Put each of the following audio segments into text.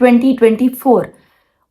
2024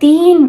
3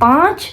5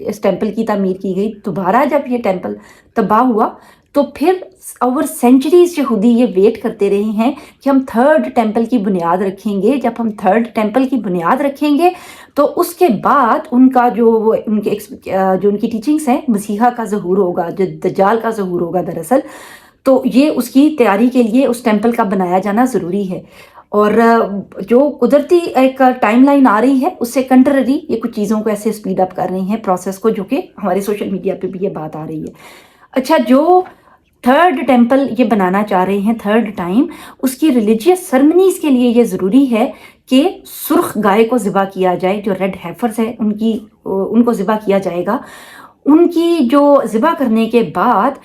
اس temple کی تعمیر کی گئی. دوبارہ جب یہ ٹیمپل تباہ ہوا تو پھر اوور سینچریز یہودی یہ ویٹ کرتے رہے ہیں کہ ہم تھرڈ ٹیمپل کی بنیاد رکھیں گے. جب ہم تھرڈ ٹیمپل کی بنیاد رکھیں گے تو اس کے بعد ان کا جو ان کی ٹیچنگس ہیں مسیحا کا ظہور ہوگا, جو دجال کا ظہور ہوگا دراصل. تو یہ اس کی تیاری کے لیے اس ٹیمپل کا بنایا جانا ضروری ہے. اور جو قدرتی ایک ٹائم لائن آ رہی ہے اس سے کنٹرری یہ کچھ چیزوں کو ایسے اسپیڈ اپ کر رہی ہیں پروسیس کو, جو کہ ہمارے سوشل میڈیا پہ بھی یہ بات آ رہی ہے. اچھا, جو تھرڈ ٹیمپل یہ بنانا چاہ رہے ہیں تھرڈ ٹائم, اس کی ریلیجیس سرمنیز کے لیے یہ ضروری ہے کہ سرخ گائے کو ذبح کیا جائے. جو ریڈ ہیفرز ہیں ان کو ذبح کیا جائے گا. ان کی جو ذبح کرنے کے بعد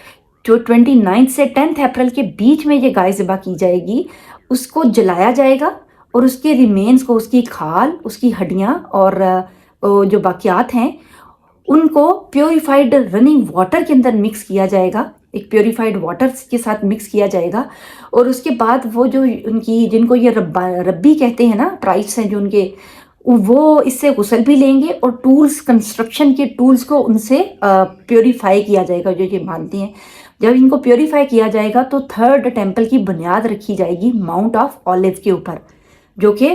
جو 29 سے 10 اپریل کے بیچ میں یہ گائے ذبح کی جائے گی, اس کو جلایا جائے گا اور اس کے ریمینز کو, اس کی کھال, اس کی ہڈیاں اور جو باقیات ہیں ان کو پیوریفائڈ رننگ واٹر کے اندر مکس کیا جائے گا, ایک پیوریفائڈ واٹر کے ساتھ مکس کیا جائے گا. اور اس کے بعد وہ جو ان کی, جن کو یہ ربی کہتے ہیں نا, ٹرائبس ہیں جو ان کے, وہ اس سے غسل بھی لیں گے اور ٹولز, کنسٹرکشن کے ٹولز کو ان سے پیوریفائی کیا جائے گا, جو یہ مانتے ہیں. جب ان کو پیوریفائی کیا جائے گا تو تھرڈ ٹیمپل کی بنیاد رکھی جائے گی ماؤنٹ آف اولیو کے اوپر, جو کہ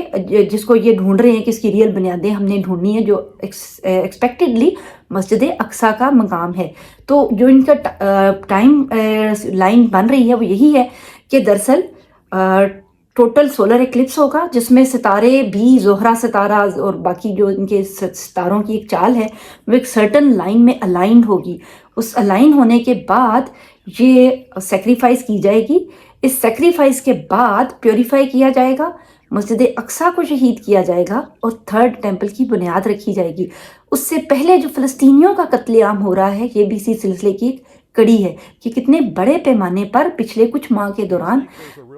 جس کو یہ ڈھونڈ رہے ہیں کہ اس کی ریئل بنیادیں ہم نے ڈھونڈنی ہے, جو ایکسپیکٹڈلی مسجد اقصیٰ کا مقام ہے. تو جو ان کا ٹائم لائن بن رہی ہے وہ یہی ہے کہ دراصل ٹوٹل سولر ایکلپس ہوگا, جس میں ستارے بھی, زہرہ ستارہ اور باقی جو ان کے ستاروں کی ایک چال ہے وہ ایک سرٹن لائن میں الائنڈ ہوگی. اس الائن ہونے کے بعد یہ سیکریفائس کی جائے گی. اس سیکریفائس کے بعد پیوریفائی کیا جائے گا, مسجد اقصیٰ کو شہید کیا جائے گا اور تھرڈ ٹیمپل کی بنیاد رکھی جائے گی. اس سے پہلے جو فلسطینیوں کا قتل عام ہو رہا ہے, یہ بھی اسی سلسلے کی ایک کڑی ہے کہ کتنے بڑے پیمانے پر پچھلے کچھ ماہ کے دوران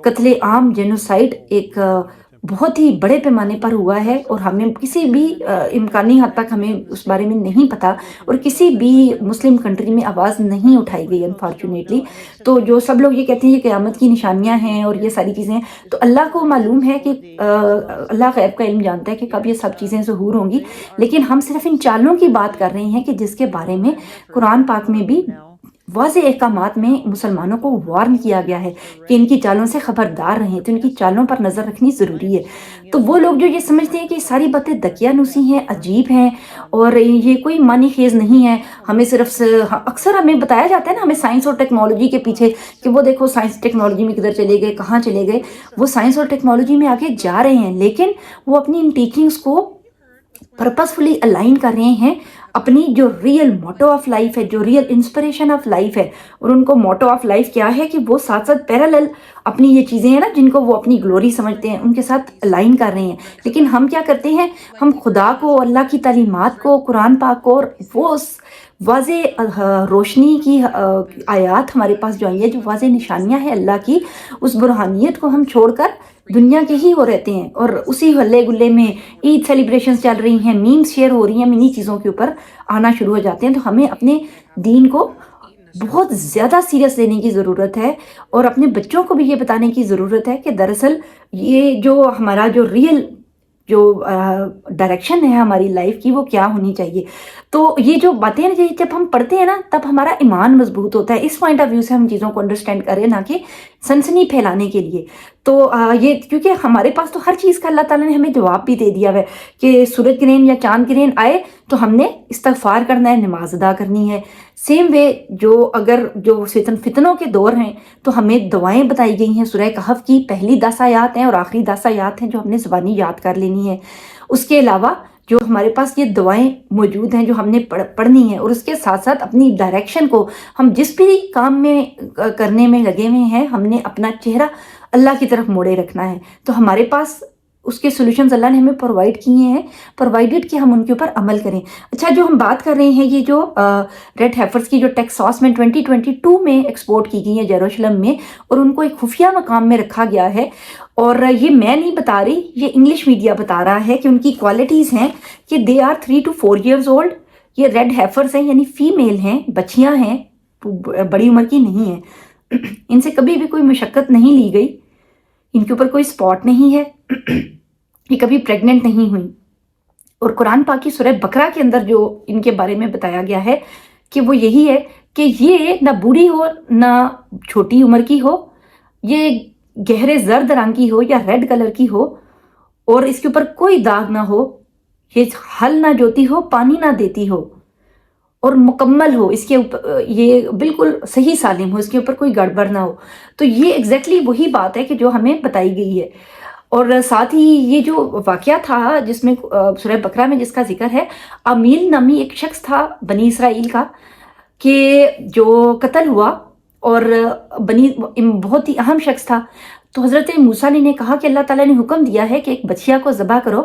قتل عام, جینوسائیڈ ایک بہت ہی بڑے پیمانے پر ہوا ہے. اور ہمیں کسی بھی امکانی حد تک ہمیں اس بارے میں نہیں پتہ, اور کسی بھی مسلم کنٹری میں آواز نہیں اٹھائی گئی انفارچونیٹلی. تو جو سب لوگ یہ کہتے ہیں کہ قیامت کی نشانیاں ہیں اور یہ ساری چیزیں ہیں, تو اللہ کو معلوم ہے کہ اللہ غیب کا علم جانتا ہے کہ کب یہ سب چیزیں ظہور ہوں گی. لیکن ہم صرف ان چالوں کی بات کر رہے ہیں کہ جس کے بارے میں قرآن پاک میں بھی واضح احکامات میں مسلمانوں کو وارن کیا گیا ہے کہ ان کی چالوں سے خبردار رہیں, تو ان کی چالوں پر نظر رکھنی ضروری ہے. تو وہ لوگ جو یہ سمجھتے ہیں کہ ساری باتیں دقیانوسی ہیں, عجیب ہیں اور یہ کوئی معنی خیز نہیں ہے, ہمیں صرف اکثر ہمیں بتایا جاتا ہے نا ہمیں سائنس اور ٹیکنالوجی کے پیچھے کہ وہ دیکھو سائنس ٹیکنالوجی میں کدھر چلے گئے, کہاں چلے گئے. وہ سائنس اور ٹیکنالوجی میں آگے جا رہے ہیں, لیکن وہ اپنی ان ٹیچنگز کو پرپسفلی الائن کر رہے ہیں اپنی جو ریئل موٹو آف لائف ہے, جو ریئل انسپریشن آف لائف ہے. اور ان کو موٹو آف لائف کیا ہے کہ وہ ساتھ ساتھ پیرالل اپنی یہ چیزیں ہیں نا جن کو وہ اپنی گلوری سمجھتے ہیں, ان کے ساتھ الائن کر رہے ہیں. لیکن ہم کیا کرتے ہیں, ہم خدا کو, اللہ کی تعلیمات کو, قرآن پاک کو, اور وہ واضح روشنی کی آیات ہمارے پاس جو آئی ہے, جو واضح نشانیاں ہیں اللہ کی, اس برہانیت کو ہم چھوڑ کر دنیا کے ہی ہو رہتے ہیں. اور اسی ہلے گلے میں عید سیلیبریشنز چل رہی ہیں, میمز شیئر ہو رہی ہیں, انہی چیزوں کے اوپر آنا شروع ہو جاتے ہیں. تو ہمیں اپنے دین کو بہت زیادہ سیریس لینے کی ضرورت ہے, اور اپنے بچوں کو بھی یہ بتانے کی ضرورت ہے کہ دراصل یہ جو ہمارا جو ریئل جو ڈائریکشن ہے ہماری لائف کی وہ کیا ہونی چاہیے. تو یہ جو باتیں جب ہم پڑھتے ہیں نا تب ہمارا ایمان مضبوط ہوتا ہے. اس پوائنٹ آف ویو سے ہم چیزوں کو انڈرسٹینڈ کریں, نہ کہ سنسنی پھیلانے کے لیے. تو یہ کیونکہ ہمارے پاس تو ہر چیز کا اللہ تعالیٰ نے ہمیں جواب بھی دے دیا ہے کہ سورج گرہن یا چاند گرہن آئے تو ہم نے استغفار کرنا ہے, نماز ادا کرنی ہے. سیم وے جو اگر جو فتنوں کے دور ہیں تو ہمیں دعائیں بتائی گئی ہیں. سورہ کہف کی پہلی 10 آیات ہیں اور آخری 10 آیات ہیں جو ہم نے زبانی یاد کر لینی ہے. اس کے علاوہ جو ہمارے پاس یہ دعائیں موجود ہیں جو ہم نے پڑھنی ہیں, اور اس کے ساتھ ساتھ اپنی ڈائریکشن کو ہم جس بھی کام میں کرنے میں لگے ہوئے ہیں ہم نے اپنا چہرہ اللہ کی طرف موڑے رکھنا ہے. تو ہمارے پاس اس کے سولوشنز اللہ نے ہمیں پرووائڈ کیے ہیں, پرووائڈڈ کہ ہم ان کے اوپر عمل کریں. اچھا, جو ہم بات کر رہے ہیں یہ جو ریڈ ہیفرز کی جو ٹیکساس میں 2022 میں ایکسپورٹ کی گئی ہیں یروشلم میں, اور ان کو ایک خفیہ مقام میں رکھا گیا ہے. اور یہ میں نہیں بتا رہی, یہ انگلش میڈیا بتا رہا ہے کہ ان کی کوالٹیز ہیں کہ they are 3 to 4 years old. یہ ریڈ ہیفرز ہیں یعنی فیمیل ہیں, بچیاں ہیں, بڑی عمر کی نہیں ہیں. ان سے کبھی بھی کوئی مشقت نہیں لی گئی, ان کے اوپر کوئی سپاٹ نہیں ہے, یہ کبھی پریگننٹ نہیں ہوئی. اور قرآن پاک کی سورہ بقرہ کے اندر جو ان کے بارے میں بتایا گیا ہے کہ وہ یہی ہے کہ یہ نہ بوڑھی ہو نہ چھوٹی عمر کی ہو، یہ گہرے زرد رنگ کی ہو یا ریڈ کلر کی ہو، اور اس کے اوپر کوئی داغ نہ ہو، یہ ہل نہ جوتی ہو، پانی نہ دیتی ہو، اور مکمل ہو، اس کے اوپر یہ بالکل صحیح سالم ہو، اس کے اوپر کوئی گڑبڑ نہ ہو۔ تو یہ ایگزیکٹلی وہی بات ہے کہ جو ہمیں بتائی گئی ہے۔ اور ساتھ ہی یہ جو واقعہ تھا جس میں سورہ بقرہ میں جس کا ذکر ہے، امیل نامی ایک شخص تھا بنی اسرائیل کا کہ جو قتل ہوا، اور بہت ہی اہم شخص تھا۔ تو حضرت موسیٰ نے کہا کہ اللہ تعالیٰ نے حکم دیا ہے کہ ایک بچیا کو ذبح کرو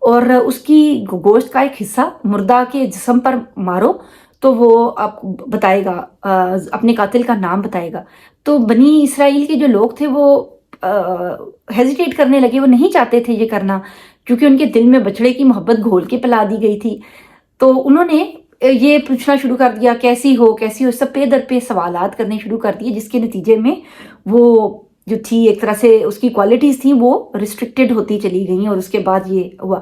اور اس کی گوشت کا ایک حصہ مردہ کے جسم پر مارو، تو وہ آپ بتائے گا، اپنے قاتل کا نام بتائے گا۔ تو بنی اسرائیل کے جو لوگ تھے وہ ہیزیٹیٹ کرنے لگے، وہ نہیں چاہتے تھے یہ کرنا، کیونکہ ان کے دل میں بچڑے کی محبت گھول کے پلا دی گئی تھی۔ تو انہوں نے یہ پوچھنا شروع کر دیا کیسی ہو کیسی ہو، سب پہ در پہ سوالات کرنے شروع کر دیے، جس کے نتیجے میں وہ جو تھی ایک طرح سے اس کی کوالٹیز تھیں وہ ریسٹرکٹیڈ ہوتی چلی گئیں، اور اس کے بعد یہ ہوا۔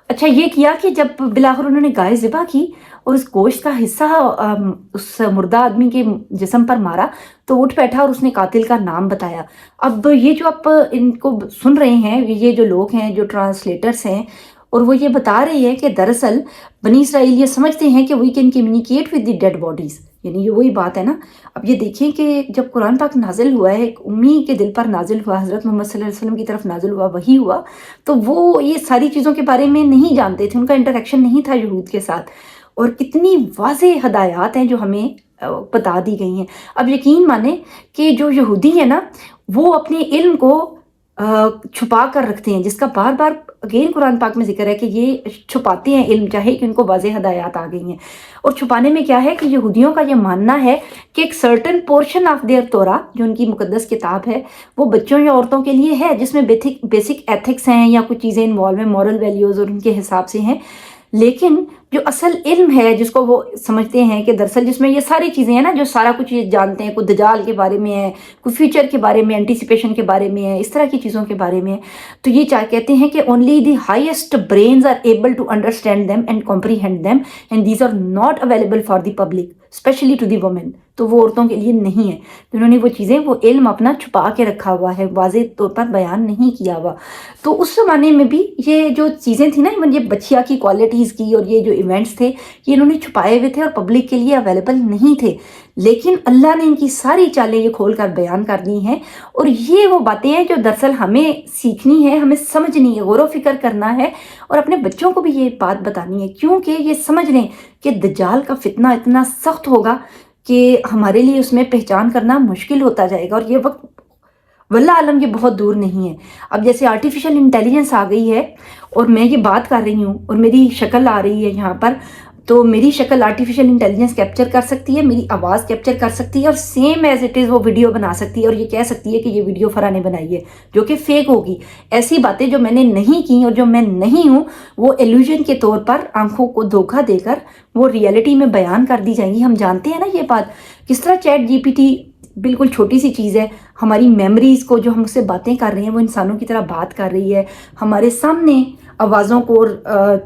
اچھا یہ کیا کہ جب بالآخر انہوں نے گائے ذبح کی اور اس گوشت کا حصہ اس مردہ آدمی کے جسم پر مارا، تو وہ اٹھ بیٹھا اور اس نے قاتل کا نام بتایا۔ اب یہ جو آپ ان کو سن رہے ہیں، یہ جو لوگ ہیں جو ٹرانسلیٹرز ہیں، اور وہ یہ بتا رہی ہے کہ دراصل بنی اسرائیل یہ سمجھتے ہیں کہ we can communicate with the dead bodies, یعنی یہ وہی بات ہے نا۔ اب یہ دیکھیں کہ جب قرآن پاک نازل ہوا ہے، ایک امی کے دل پر نازل ہوا، حضرت محمد صلی اللہ علیہ وسلم کی طرف نازل ہوا، وحی ہوا، تو وہ یہ ساری چیزوں کے بارے میں نہیں جانتے تھے، ان کا انٹریکشن نہیں تھا یہود کے ساتھ، اور کتنی واضح ہدایات ہیں جو ہمیں بتا دی گئی ہیں۔ اب یقین مانیں کہ جو یہودی ہیں نا، وہ اپنے علم کو چھپا کر رکھتے ہیں، جس کا بار بار اگین قرآن پاک میں ذکر ہے کہ یہ چھپاتے ہیں علم، چاہے کہ ان کو واضح ہدایات آ گئی ہیں۔ اور چھپانے میں کیا ہے کہ یہودیوں کا یہ ماننا ہے کہ ایک سرٹن پورشن آف دیئر تورا، جو ان کی مقدس کتاب ہے، وہ بچوں یا عورتوں کے لیے ہے، جس میں بیسک ایتھکس ہیں یا کچھ چیزیں انوالو ہیں، مورل ویلیوز اور ان کے حساب سے ہیں۔ لیکن جو اصل علم ہے جس کو وہ سمجھتے ہیں کہ دراصل جس میں یہ ساری چیزیں ہیں نا، جو سارا کچھ یہ جانتے ہیں، کوئی دجال کے بارے میں ہے، کوئی فیوچر کے بارے میں، اینٹیسپیشن کے بارے میں ہے، اس طرح کی چیزوں کے بارے میں ہے، تو یہ کہتے ہیں کہ only the highest brains are able to understand them and comprehend them and these are not available for the public especially to the women۔ تو وہ عورتوں کے لیے نہیں ہے، تو انہوں نے وہ چیزیں، وہ علم اپنا چھپا کے رکھا ہوا ہے، واضح طور پر بیان نہیں کیا ہوا۔ تو اس زمانے میں بھی یہ جو چیزیں تھیں نا، یہ بچیا کی کوالٹیز کی اور یہ جو ایونٹس تھے، یہ انہوں نے چھپائے ہوئے تھے اور پبلک کے لیے اویلیبل نہیں تھے، لیکن اللہ نے ان کی ساری چالیں یہ کھول کر بیان کر دی ہیں۔ اور یہ وہ باتیں ہیں جو دراصل ہمیں سیکھنی ہے، ہمیں سمجھنی ہے، غور و فکر کرنا ہے، اور اپنے بچوں کو بھی یہ بات بتانی ہے، کیونکہ یہ سمجھ لیں کہ دجال کا فتنہ اتنا سخت ہوگا کہ ہمارے لیے اس میں پہچان کرنا مشکل ہوتا جائے گا، اور یہ وقت واللہ عالم یہ بہت دور نہیں ہے۔ اب جیسے آرٹیفیشل انٹیلیجنس آ گئی ہے اور میں یہ بات کر رہی ہوں اور میری شکل آ رہی ہے یہاں پر، تو میری شکل آرٹیفیشل انٹیلیجنس کیپچر کر سکتی ہے، میری آواز کیپچر کر سکتی ہے، اور سیم ایز اٹ از وہ ویڈیو بنا سکتی ہے، اور یہ کہہ سکتی ہے کہ یہ ویڈیو فرا نے بنائی ہے، جو کہ فیک ہوگی۔ ایسی باتیں جو میں نے نہیں کی اور جو میں نہیں ہوں، وہ ایلیوژن کے طور پر آنکھوں کو دھوکہ دے کر وہ ریئلٹی میں بیان کر دی جائیں گی۔ ہم جانتے ہیں نا یہ بات، کس طرح چیٹ جی پی ٹی بالکل چھوٹی سی چیز ہے، ہماری میموریز کو جو ہم اس سے باتیں کر رہے ہیں، وہ انسانوں کی طرح بات کر رہی ہے، ہمارے سامنے آوازوں کو اور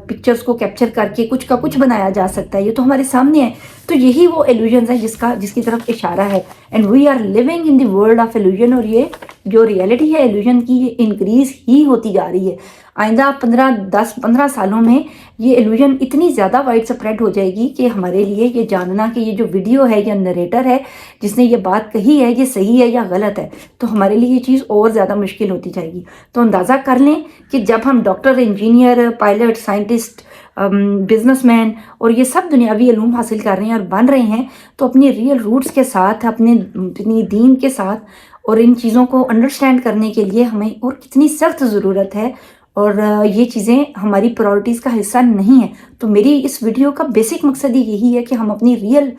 پکچرز کو کیپچر کر کے کچھ کا کچھ بنایا جا سکتا ہے، یہ تو ہمارے سامنے ہے۔ تو یہی وہ ایلیوژنز ہے جس کی طرف اشارہ ہے، and we are living in the world of illusion, اور یہ جو ریئلٹی ہے ایلیوژن کی، یہ انکریز ہی ہوتی جا رہی ہے۔ آئندہ 10-15 سالوں میں یہ ایلیوژن اتنی زیادہ وائڈ سپریڈ ہو جائے گی کہ ہمارے لیے یہ جاننا کہ یہ جو ویڈیو ہے یا نریٹر ہے جس نے یہ بات کہی ہے، یہ صحیح ہے یا غلط ہے، تو ہمارے لیے یہ چیز اور زیادہ مشکل ہوتی جائے گی۔ تو اندازہ کر لیں کہ جب ہم doctor, engineer, pilot, scientist, business man اور یہ سب دنیاوی علوم حاصل کر رہے ہیں اور بن رہے ہیں، تو اپنی ریئل روٹس کے ساتھ، اپنی دین کے ساتھ اور ان چیزوں کو انڈرسٹینڈ کرنے کے لیے ہمیں اور کتنی سخت ضرورت ہے، اور یہ چیزیں ہماری پرائورٹیز کا حصہ نہیں ہیں۔ تو میری اس ویڈیو کا بیسک مقصد یہی ہے کہ ہم اپنی ریئل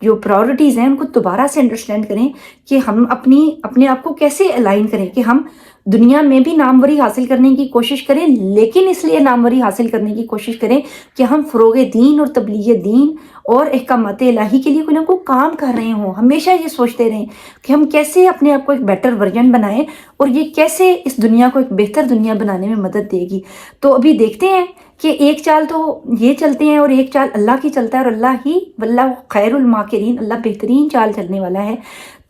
جو پرائورٹیز ہیں ان کو دوبارہ سے انڈرسٹینڈ کریں کہ ہم اپنے آپ کو کیسے الائن کریں کہ ہم دنیا میں بھی ناموری حاصل کرنے کی کوشش کریں، لیکن اس لیے ناموری حاصل کرنے کی کوشش کریں کہ ہم فروغ دین اور تبلیغ دین اور احکامات الہی کے لیے کوئی نہ کوئی کام کر رہے ہوں۔ ہمیشہ یہ سوچتے رہیں کہ ہم کیسے اپنے آپ کو ایک بیٹر ورژن بنائیں، اور یہ کیسے اس دنیا کو ایک بہتر دنیا بنانے میں مدد دے گی۔ تو ابھی دیکھتے ہیں کہ ایک چال تو یہ چلتے ہیں اور ایک چال اللہ کی چلتا ہے، اور اللہ ہی واللہ خیر الماکرین، اللہ بہترین چال چلنے والا ہے۔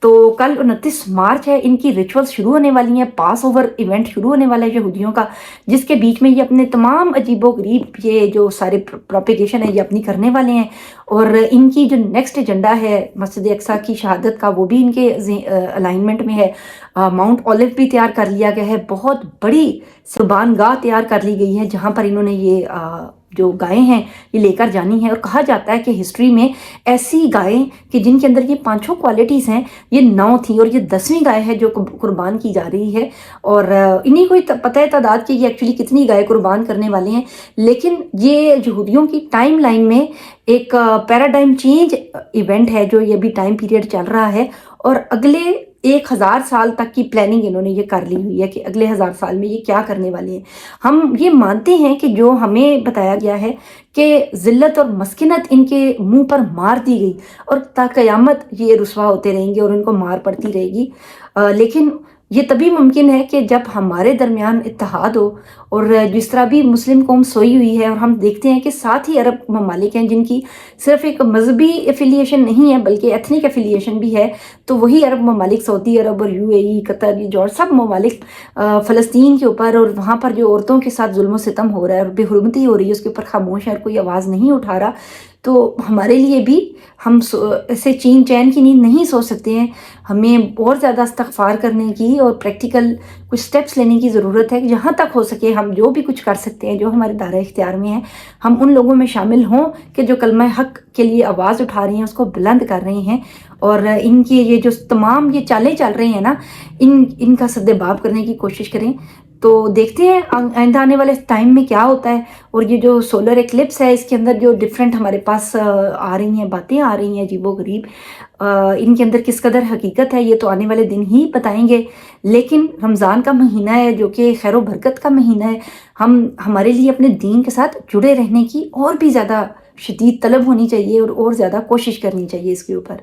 تو کل 29 مارچ ہے، ان کی ریچولز شروع ہونے والی ہیں، پاس اوور ایونٹ شروع ہونے والا ہے یہودیوں کا، جس کے بیچ میں یہ اپنے تمام عجیب و غریب یہ جو سارے پروپیگیشن ہے یہ اپنی کرنے والے ہیں، اور ان کی جو نیکسٹ ایجنڈا ہے مسجد اقصیٰ کی شہادت کا، وہ بھی ان کے الائنمنٹ میں ہے۔ ماؤنٹ اولیو بھی تیار کر لیا گیا ہے، بہت بڑی قربان گاہ تیار کر لی گئی ہے جہاں پر انہوں نے یہ جو گائے ہیں یہ لے کر جانی ہے، اور کہا جاتا ہے کہ ہسٹری میں ایسی گائیں کہ جن کے اندر یہ 5 کوالٹیز ہیں یہ 9 تھیں، اور یہ 10ویں گائے ہے جو قربان کی جا رہی ہے، اور انہیں کوئی پتہ ہے تعداد کہ یہ ایکچولی کتنی گائے قربان کرنے والے ہیں، لیکن یہ یہودیوں کی ٹائم لائن میں ایک پیراڈائم چینج ایونٹ ہے جو یہ بھی ٹائم پیریڈ چل رہا ہے، اور اگلے 1000 سال تک کی پلاننگ انہوں نے یہ کر لی ہوئی ہے کہ اگلے 1000 سال میں یہ کیا کرنے والے ہیں۔ ہم یہ مانتے ہیں کہ جو ہمیں بتایا گیا ہے کہ ذلت اور مسکنت ان کے منہ پر مار دی گئی، اور تا قیامت یہ رسوا ہوتے رہیں گے اور ان کو مار پڑتی رہے گی، لیکن یہ تبھی ممکن ہے کہ جب ہمارے درمیان اتحاد ہو، اور جس طرح بھی مسلم قوم سوئی ہوئی ہے، اور ہم دیکھتے ہیں کہ ساتھ ہی عرب ممالک ہیں جن کی صرف ایک مذہبی ایفیلیشن نہیں ہے بلکہ ایتھنک ایفیلیشن بھی ہے، تو وہی عرب ممالک سعودی عرب اور UAE، قطر، یہ جو سب ممالک فلسطین کے اوپر اور وہاں پر جو عورتوں کے ساتھ ظلم و ستم ہو رہا ہے اور بے حرمتی ہو رہی ہے اس کے اوپر خاموش ہے اور کوئی آواز نہیں اٹھا رہا، تو ہمارے لیے بھی ہم ایسے چین کی نیند نہیں سو سکتے ہیں، ہمیں اور زیادہ استغفار کرنے کی اور پریکٹیکل کچھ سٹیپس لینے کی ضرورت ہے کہ جہاں تک ہو سکے ہم جو بھی کچھ کر سکتے ہیں جو ہمارے دائرہ اختیار میں ہیں، ہم ان لوگوں میں شامل ہوں کہ جو کلمہ حق کے لیے آواز اٹھا رہے ہیں، اس کو بلند کر رہے ہیں، اور ان کی یہ جو تمام یہ چالیں چل رہی ہیں نا، ان کا سد باب کرنے کی کوشش کریں۔ تو دیکھتے ہیں آئندہ آنے والے ٹائم میں کیا ہوتا ہے، اور یہ جو سولر ایکلپس ہے اس کے اندر جو ڈفرینٹ ہمارے پاس آ رہی ہیں باتیں آ رہی ہیں عجیب و غریب، ان کے اندر کس قدر حقیقت ہے یہ تو آنے والے دن ہی بتائیں گے، لیکن رمضان کا مہینہ ہے جو کہ خیر و برکت کا مہینہ ہے، ہمارے لیے اپنے دین کے ساتھ جڑے رہنے کی اور بھی زیادہ شدید طلب ہونی چاہیے اور زیادہ کوشش کرنی چاہیے اس کے اوپر۔